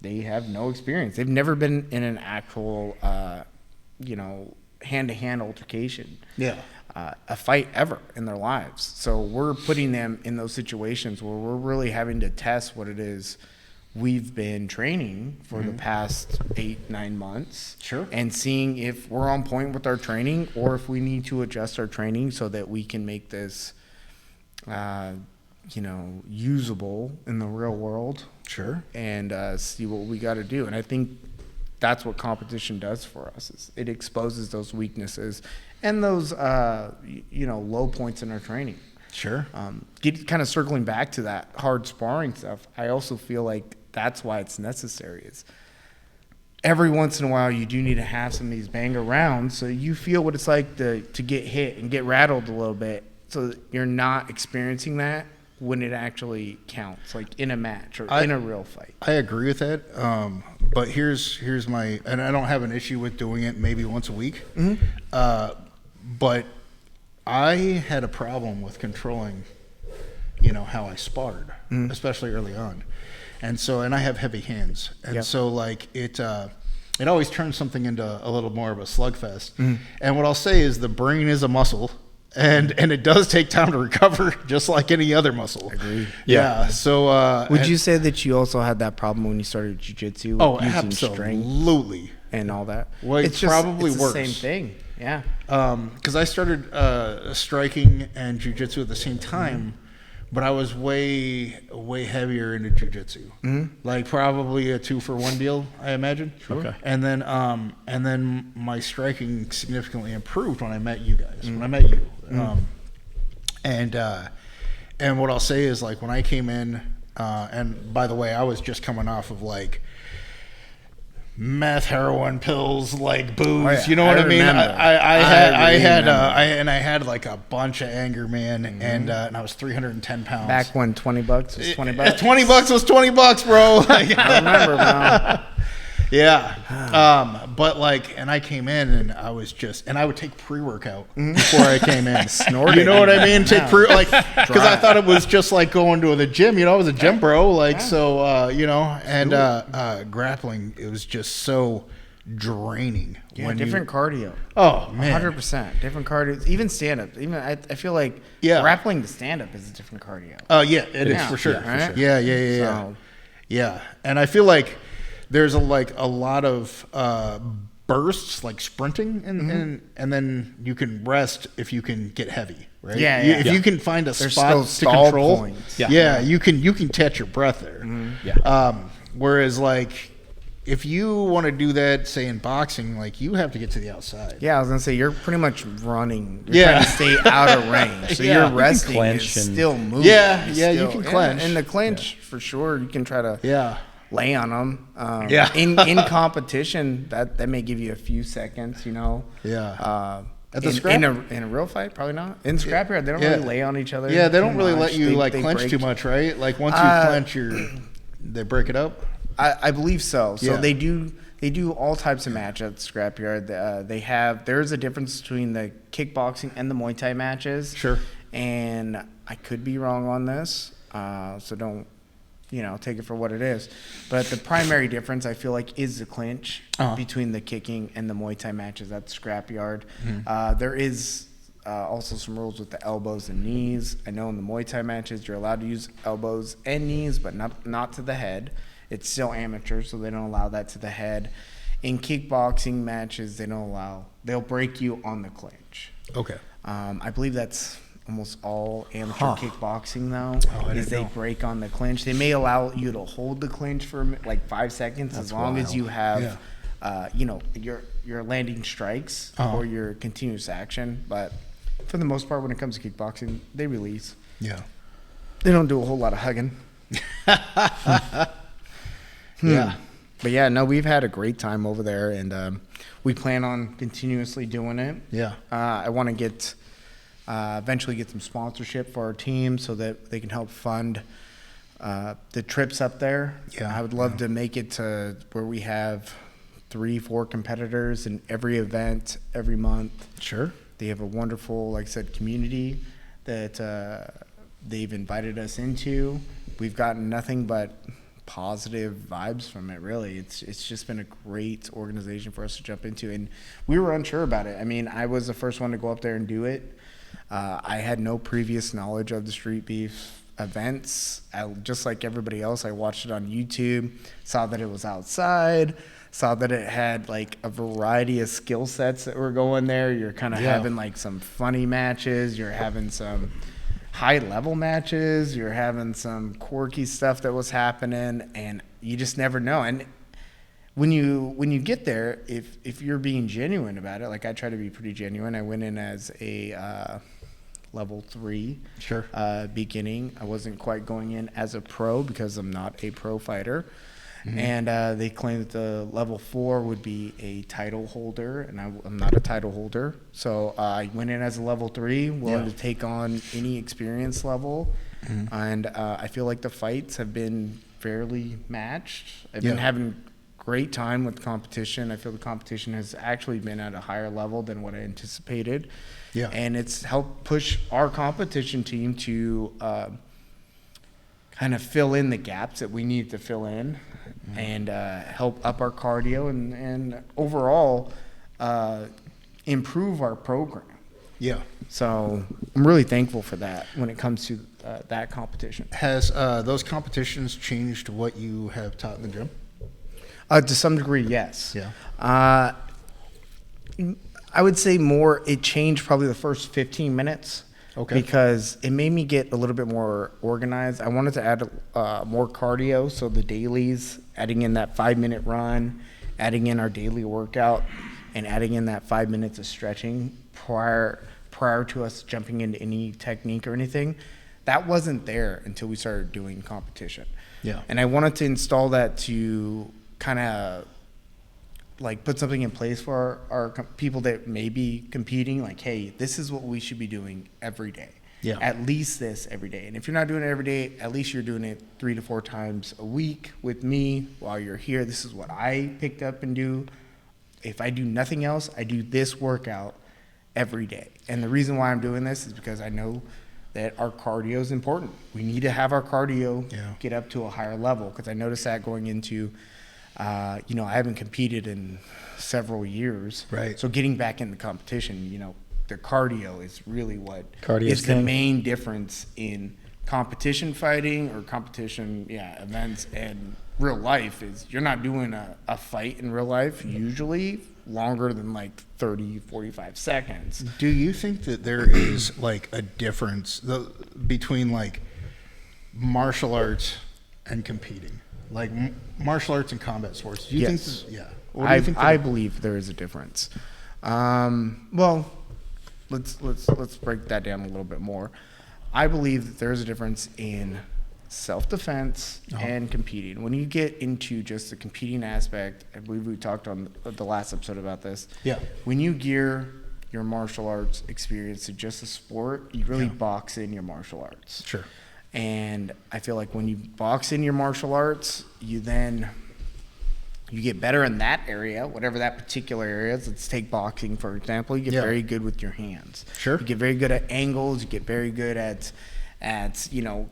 they have no experience. They've never been in an actual, hand-to-hand altercation. Yeah. A fight ever in their lives. So we're putting them in those situations where we're really having to test what it is we've been training for the past 8-9 months. Sure. And seeing if we're on point with our training or if we need to adjust our training so that we can make this, usable in the real world. Sure. And see what we got to do. And I think that's what competition does for us. Is it exposes those weaknesses and those, low points in our training. Sure. Kind of circling back to that hard sparring stuff, I also feel like that's why it's necessary. Is every once in a while you do need to have some of these banger rounds so you feel what it's like to get hit and get rattled a little bit so that you're not experiencing that when it actually counts, like in a match or in a real fight. I agree with that. But here's my, and I don't have an issue with doing it maybe once a week. But I had a problem with controlling, how I sparred, especially early on. And I have heavy hands. And so like it always turns something into a little more of a slugfest. And what I'll say is the brain is a muscle. And it does take time to recover, just like any other muscle. Agreed. Yeah. So would you say that you also had that problem when you started jiu-jitsu? Oh, using strength absolutely. and all that? Well, it's probably it's worse. the same thing. Yeah. Because I started striking and jiu-jitsu at the same time, but I was way heavier into jiu-jitsu. Like probably a 2-for-1 deal, I imagine. Sure. Okay. And then my striking significantly improved when I met you guys. When I met you. And what I'll say is like when I came in, and by the way, I was just coming off of like meth, heroin, pills, like booze. Oh, yeah. You know what I mean? remember. I remember. had like a bunch of anger, man, and I was 310 pounds. Back when $20 was $20. $20 was $20, bro. Like, I remember, man. yeah. But like, and I came in and I was just, and I would take pre-workout before I came in. Snorted. You know what I mean? Take Yeah. because I thought it was just like going to the gym. I was a gym bro. Like, so, and grappling, it was just so draining. Yeah, different cardio. Oh, man. 100%. Different cardio. Even stand-up. Even I feel like grappling to stand-up is a different cardio. Yeah, it is for sure. Yeah, right? Yeah. So, Yeah, and I feel like there's a lot of bursts like sprinting, and then you can rest if you can get heavy, right? Yeah, If you can find a There's spot still to stall control, points. you can catch your breath there. Yeah. Whereas like if you want to do that, say in boxing, like you have to get to the outside. Yeah, I was gonna say you're pretty much running. You're trying to stay out of range, so Yeah. you're resting clench is and- still moving. Yeah, It's yeah, you still- can clench. And the clench for sure. You can try to lay on them. In competition, that may give you a few seconds. At the scrap? in a real fight, probably not. In scrapyard, they don't really lay on each other. Yeah, they too don't really much. let you They clench break. too much, right? Like once you clench, they break it up. I believe so. So Yeah. they do all types of match at the scrapyard. There's a difference between the kickboxing and the Muay Thai matches. Sure. And I could be wrong on this, so don't take it for what it is. But the primary difference I feel like is the clinch between the kicking and the Muay Thai matches at the scrapyard. There is also some rules with the elbows and knees. I know in the Muay Thai matches you're allowed to use elbows and knees, but not to the head. It's still amateur, so they don't allow that to the head. In kickboxing matches, they'll break you on the clinch. Okay. I believe that's almost all amateur kickboxing, though, is they break on the clinch. They may allow you to hold the clinch for like 5 seconds as long as you have, your landing strikes or your continuous action. But for the most part, when it comes to kickboxing, they release. Yeah. They don't do a whole lot of hugging. Yeah. But yeah, no, we've had a great time over there, and we plan on continuously doing it. Yeah. I want to eventually get some sponsorship for our team so that they can help fund the trips up there. Yeah. I would love to make it to where we have 3-4 competitors in every event every month. Sure. They have a wonderful, like I said, community that they've invited us into. We've gotten nothing but positive vibes from it, really. It's just been a great organization for us to jump into, and we were unsure about it. I mean, I was the first one to go up there and do it. I had no previous knowledge of the street beef events. Just like everybody else, I watched it on YouTube, saw that it was outside, saw that it had like a variety of skill sets that were going there. You're kind of having like some funny matches, you're having some high level matches, you're having some quirky stuff that was happening, and you just never know. And when you get there, if you're being genuine about it, like I try to be pretty genuine. I went in as a level 3 beginning. I wasn't quite going in as a pro because I'm not a pro fighter. And they claimed that the level 4 would be a title holder, and I'm not a title holder. So I went in as a level 3, willing to take on any experience level. And I feel like the fights have been fairly matched. I've been having great time with the competition. I feel the competition has actually been at a higher level than what I anticipated. Yeah. And it's helped push our competition team to kind of fill in the gaps that we need to fill in and help up our cardio and overall improve our program. Yeah. So I'm really thankful for that when it comes to that competition. Has those competitions changed what you have taught in the gym? To some degree, yes. Yeah. I would say more, it changed probably the first 15 minutes. Okay. Because it made me get a little bit more organized. I wanted to add more cardio, so the dailies, adding in that 5-minute run, adding in our daily workout, and adding in that 5 minutes of stretching prior to us jumping into any technique or anything. That wasn't there until we started doing competition. Yeah. And I wanted to install that to kind of like put something in place for our people that may be competing, like, hey, this is what we should be doing every day. Yeah. At least this every day. And if you're not doing it every day, at least you're doing it 3 to 4 times a week with me while you're here. This is what I picked up and do. If I do nothing else, I do this workout every day. And the reason why I'm doing this is because I know that our cardio is important. We need to have our cardio get up to a higher level, because I noticed that going into I haven't competed in several years. Right. So getting back in the competition, the cardio is really what is the main difference in competition fighting or competition events and real life is you're not doing a fight in real life usually longer than like 30, 45 seconds. Do you think that there is like a difference between like martial arts and competing? Like martial arts and combat sports? Do you think yeah. What do you think I believe there is a difference. Well, let's break that down a little bit more. I believe that there is a difference in self-defense and competing. When you get into just the competing aspect, I believe we talked on the last episode about this. Yeah. When you gear your martial arts experience to just a sport, you really box in your martial arts. Sure. And I feel like when you box in your martial arts, you get better in that area, whatever that particular area is. Let's take boxing, for example. You get very good with your hands. Sure. You get very good at angles. You get very good at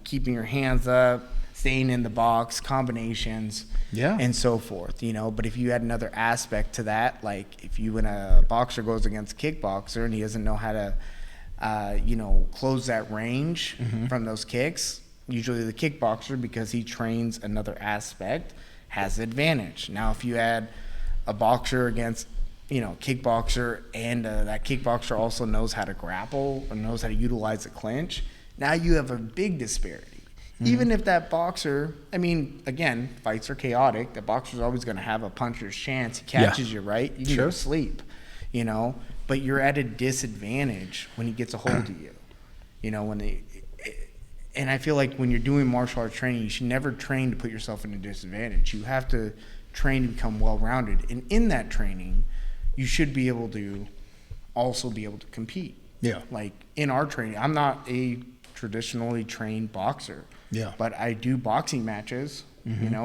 keeping your hands up, staying in the box, combinations, and so forth, But if you had another aspect to that, like when a boxer goes against a kickboxer and he doesn't know how to, close that range from those kicks, usually the kickboxer, because he trains another aspect, has advantage. Now, if you had a boxer against, kickboxer, and that kickboxer also knows how to grapple or knows how to utilize a clinch, now you have a big disparity. Even if that boxer, again, fights are chaotic. The boxer's always going to have a puncher's chance. He catches you, right? You can go to sleep, but you're at a disadvantage when he gets a hold of you, and I feel like when you're doing martial arts training, you should never train to put yourself in a disadvantage. You have to train to become well-rounded. And in that training, you should be able to also be able to compete. Yeah. Like in our training, I'm not a traditionally trained boxer. Yeah. But I do boxing matches,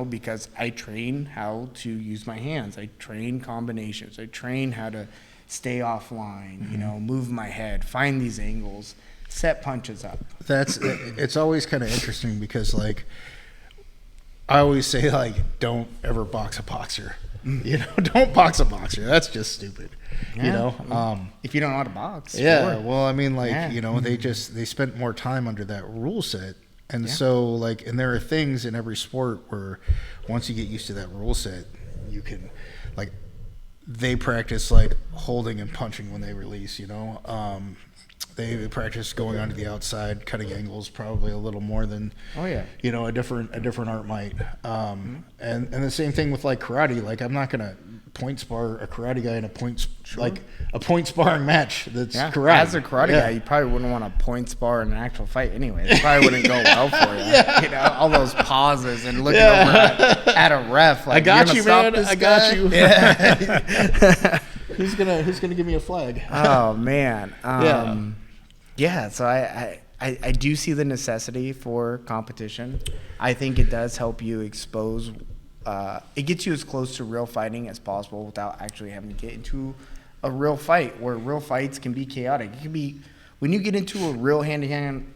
because I train how to use my hands. I train combinations. I train how to stay offline, move my head, find these angles, set punches up. It's always kind of interesting because, like, I always say, like, don't ever box a boxer. Don't box a boxer. That's just stupid. If you don't know how to box. Yeah. Sure. Well, they spent more time under that rule set. And so, like, and there are things in every sport where once you get used to that rule set, you can, like, they practice, like, holding and punching when they release, They practice going onto the outside, cutting angles probably a little more than a different art might. And the same thing with like karate. Like I'm not gonna point spar a karate guy in a point sparring match. That's karate. As a karate guy, you probably wouldn't want to point spar in an actual fight anyway. It probably wouldn't go well for you. All those pauses and looking over at a ref. Like, I got you, man. I got you. Yeah. Who's gonna give me a flag? Oh man. So I do see the necessity for competition. I think it does help you expose. It gets you as close to real fighting as possible without actually having to get into a real fight. Where real fights can be chaotic. It can be when you get into a real hand-to-hand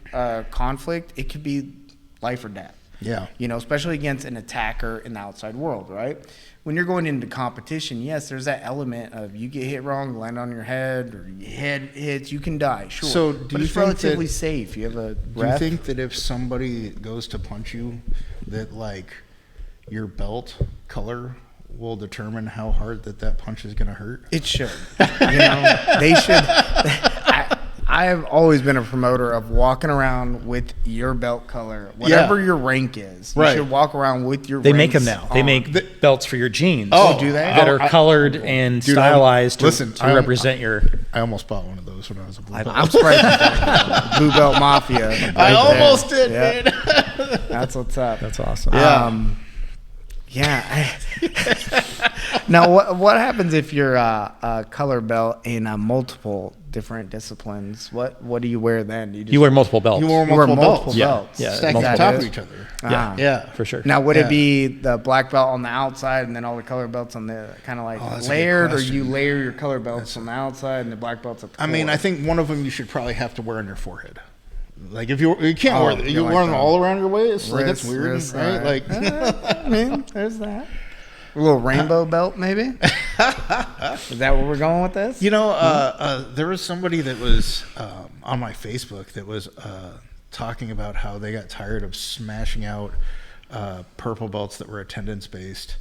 conflict. It could be life or death. Yeah. Especially against an attacker in the outside world, right? When you're going into competition, yes, there's that element of you get hit wrong, land on your head, or your head hits, you can die, sure. So but it's relatively safe. You have a ref. Do you think that if somebody goes to punch you, that like your belt color will determine how hard that punch is going to hurt? It should. They should. I've always been a promoter of walking around with your belt color, whatever your rank is. You should walk around with your. They make them now. They make belts for your jeans. Oh, do they? That are colored and stylized to represent your. I almost bought one of those when I was a blue belt. I'm surprised. Blue Belt Mafia. Right I almost did, man. That's what's up. That's awesome. Yeah. Now, what happens if you're a color belt in multiple different disciplines? What do you wear then? You wear multiple belts. You wear multiple belts. Yeah, stacked on top of each other. Yeah, for sure. Now, would it be the black belt on the outside and then all the color belts on the kind of like layered, or you layer your color belts on the outside and the black belts at the core? I think one of them you should probably have to wear on your forehead. Like if you can't wear you wear them all around your waist. Like that's weird, right? Like there's that. A little rainbow belt, maybe? Is that where we're going with this? There was somebody that was on my Facebook that was talking about how they got tired of smashing out purple belts that were attendance based.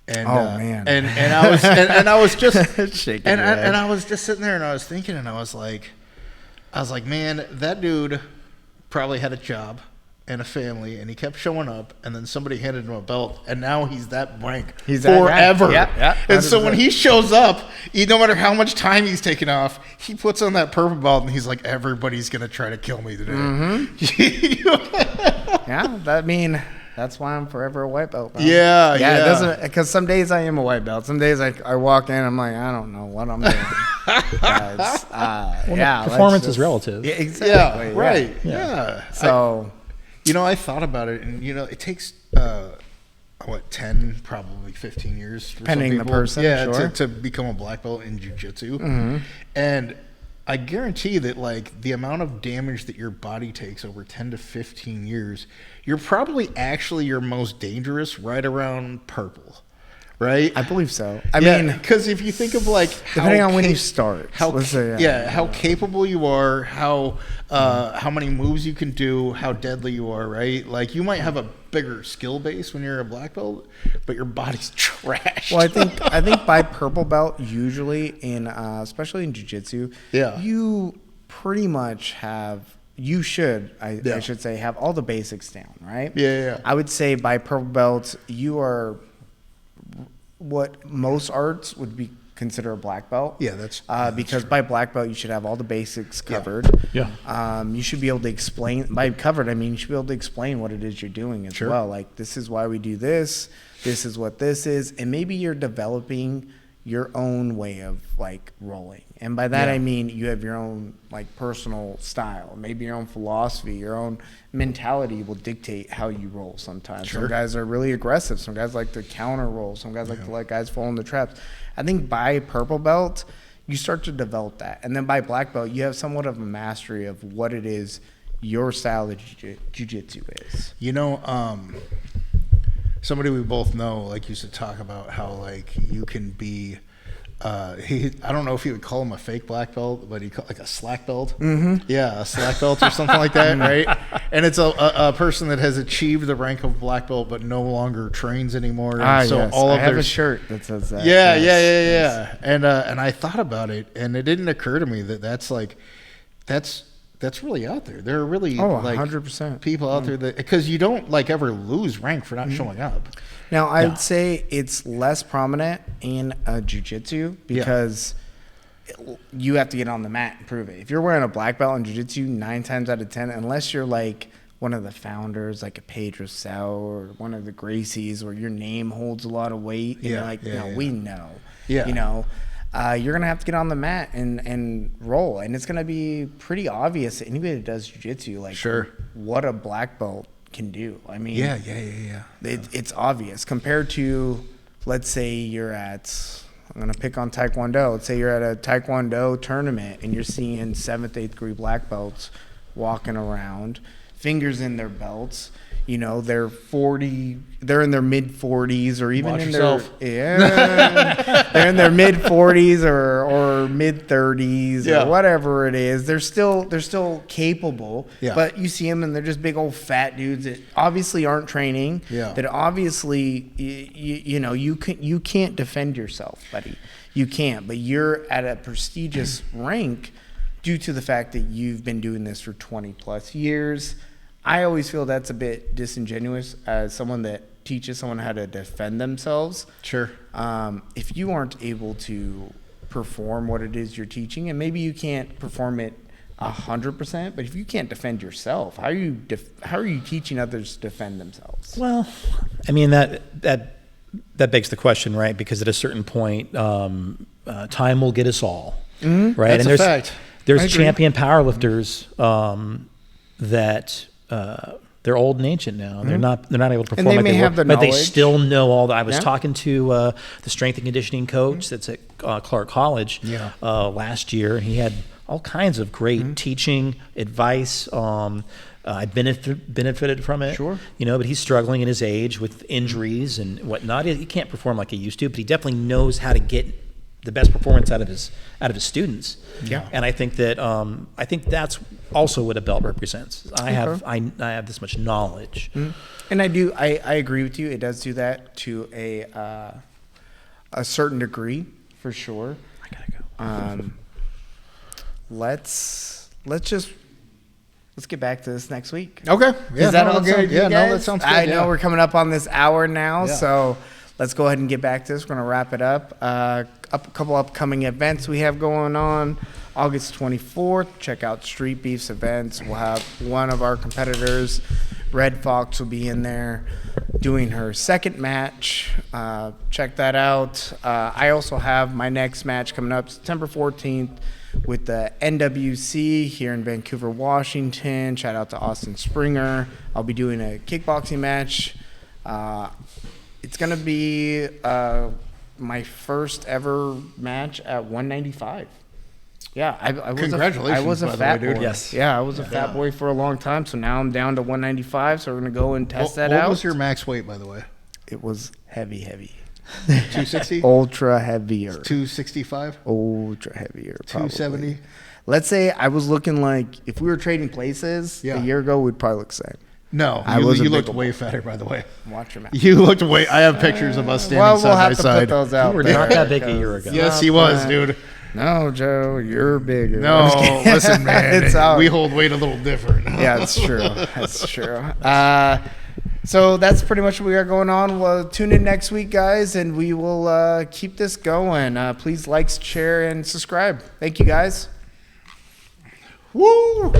And, man. and I was and I was just Shaking and your head. and I was just sitting there and I was thinking and I was like, man, that dude probably had a job and a family, and he kept showing up, and then somebody handed him a belt, and now he's that rank He's that guy. forever. Yeah, and so 100%. when he shows up, no matter how much time he's taken off, he puts on that purple belt, and he's like, everybody's gonna try to kill me today. Yeah, that's why I'm forever a white belt. Bro. Yeah. It doesn't, because some days I am a white belt. Some days I walk in, I'm like, I don't know what I'm doing. Performance is relative. Yeah, exactly. Yeah, right. Yeah. So, I thought about it, and it takes 10, probably 15 years for Depending some the people, person, sure. to become a black belt in jiu-jitsu. And I guarantee that like the amount of damage that your body takes over 10 to 15 years, you're probably actually your most dangerous right around purple. Right? I believe so. I mean, because if you think of like depending on when you start, how capable you are, how many moves you can do, how deadly you are, right? Like you might have a bigger skill base when you're a black belt, but your body's trashed. Well, I think by purple belt, usually especially in jiu-jitsu, you pretty much have. You should, I should say, have all the basics down, right? Yeah. I would say by purple belt, you are what most arts would be consider a black belt. Yeah, that's because by black belt you should have all the basics covered. Yeah. You should be able to explain by covered. I mean, you should be able to explain what it is you're doing as well. Like this is why we do this. This is what this is, and maybe you're developing your own way of like rolling. And by that I mean you have your own like personal style, maybe your own philosophy, your own mentality will dictate how you roll sometimes. Some guys are really aggressive. Some guys like to counter roll. Some guys like to let guys fall in the traps. I think by purple belt, you start to develop that. And then by black belt, you have somewhat of a mastery of what it is your style of jiu-jitsu is. Somebody we both know like used to talk about how like you can be I don't know if he would call him a fake black belt, but he called like a slack belt. Yeah, a slack belt or something like that, right? And it's a person that has achieved the rank of black belt but no longer trains anymore. And so all of I have a shirt that says that. Yeah. And I thought about it, and it didn't occur to me that's really out there. There are really 100% people out there that, because you don't like ever lose rank for not showing up. Now, I would say it's less prominent in jiu-jitsu because you have to get on the mat and prove it. If you're wearing a black belt in jiu-jitsu, 9 times out of 10, unless you're like one of the founders, like a Pedro Sal or one of the Gracies, where your name holds a lot of weight, we know. You're gonna have to get on the mat and roll, and it's gonna be pretty obvious to anybody that does jiu-jitsu, like what a black belt can do. I mean, it's obvious compared to, let's say you're at, I'm gonna pick on Taekwondo. Let's say you're at a Taekwondo tournament and you're seeing 7th, 8th degree black belts walking around, fingers in their belts. They're 40, they're in their mid 40s or even they're in their mid 40s or mid 30s or whatever it is. They're still capable, but you see them and they're just big old fat dudes that obviously aren't training. That obviously you can't defend yourself, buddy. You can't, but you're at a prestigious rank due to the fact that you've been doing this for 20 plus years. I always feel that's a bit disingenuous as someone that teaches someone how to defend themselves. If you aren't able to perform what it is you're teaching, and maybe you can't perform it 100%, but if you can't defend yourself, how are you teaching others to defend themselves? Well, I mean that begs the question, right? Because at a certain point, time will get us all, right? That's a fact. There's champion powerlifters that. They're old and ancient now. They're not able to perform like they were, but they still know all that. I was talking to the strength and conditioning coach that's at Clark College last year, and he had all kinds of great teaching advice. I benefited from it, but he's struggling in his age with injuries and whatnot. He can't perform like he used to, but he definitely knows how to get the best performance out of his students. Yeah. And I think that I think that's also what a belt represents. I have this much knowledge. Mm-hmm. And I agree with you. It does do that to a certain degree, for sure. I gotta go. Let's get back to this next week. Okay. Yeah, Is that no, all good? Yeah, You no, guys? that sounds good. I know we're coming up on this hour now, Yeah. so let's go ahead and get back to this. We're going to wrap it up. A couple upcoming events we have going on. August 24th, check out Street Beef's events. We'll have one of our competitors, Red Fox, will be in there doing her second match. Check that out. I also have my next match coming up September 14th with the NWC here in Vancouver, Washington. Shout out to Austin Springer. I'll be doing a kickboxing match. It's going to be my first ever match at 195. Yeah, I was Congratulations, I was a by the fat way, dude. boy. Yes. Yeah, I was a fat boy for a long time, so now I'm down to 195, so we're going to go and test that What out. was your max weight, by the way? It was heavy. 260? Ultra heavier. 265? Ultra heavier, probably. 270? Let's say I was looking like, if we were trading places Yeah. a year ago, we'd probably look the same. No, I you, was a you big looked old way boy. fatter, by the way. Watch your mouth. You looked way. I have pictures of us standing Well, we'll side by have to side. put those out. You were there not that big a because year ago. Yes, he not was, that- dude. No, Joe, you're bigger. No, I'm just kidding. listen, man. It's out. We hold weight a little different. Yeah, that's true. That's true. So that's pretty much what we got going on. Well, tune in next week, guys, and we will keep this going. Please like, share, and subscribe. Thank you, guys. Woo!